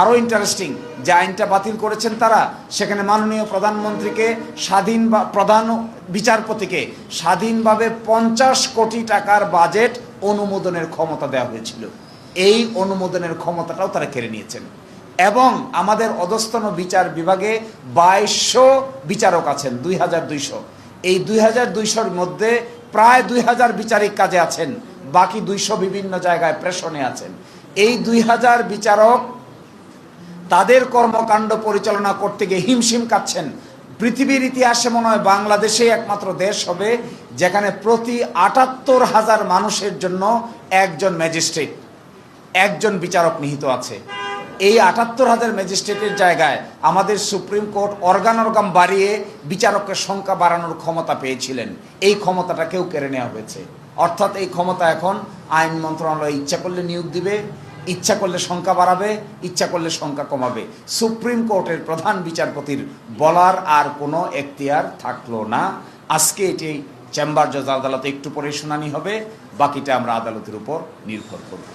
আরও ইন্টারেস্টিং, যে আইনটা বাতিল করেছেন তারা, সেখানে মাননীয় প্রধানমন্ত্রীকে প্রধান বিচারপতিকে স্বাধীনভাবে 50 কোটি টাকার বাজেট অনুমোদনের ক্ষমতা দেওয়া হয়েছিল। এই অনুমোদনের ক্ষমতাটাও তারা কেড়ে নিয়েছেন। এবং আমাদের অধস্তন বিচার বিভাগে 2200 বিচারক আছেন, 2200। এই 2200-র মধ্যে প্রায় 2000 বিচারিক কাজে আছেন, বাকি 200 বিভিন্ন জায়গায় প্রেষণে আছেন। এই 2000 বিচারক তাদের কর্মকাণ্ড পরিচালনা করতে গিয়ে হিমশিম কাচ্ছেন। পৃথিবীর ইতিহাসে মনে হয় বাংলাদেশেই একমাত্র দেশ হবে যেখানে প্রতি 78,000 মানুষের জন্য একজন ম্যাজিস্ট্রেট, একজন বিচারক নিহিত আছে। এই 78,000 ম্যাজিস্ট্রেটের জায়গায় আমাদের সুপ্রিম কোর্ট অর্গান বাড়িয়ে বিচারকের সংখ্যা বাড়ানোর ক্ষমতা পেয়েছিলেন। এই ক্ষমতাটা কেউ কেড়ে নেওয়া হয়েছে। অর্থাৎ এই ক্ষমতা এখন আইন মন্ত্রণালয় ইচ্ছা করলে নিয়োগ দিবে, ইচ্ছা করলে সংখ্যা বাড়াবে, ইচ্ছা করলে সংখ্যা কমাবে। সুপ্রিম কোর্টের প্রধান বিচারপতির বলার আর কোনো এখতিয়ার থাকলো না। আজকে এটি চেম্বার জজ আদালতে একটু পরে শুনানি হবে, বাকিটা আমরা আদালতের উপর নির্ভর করব।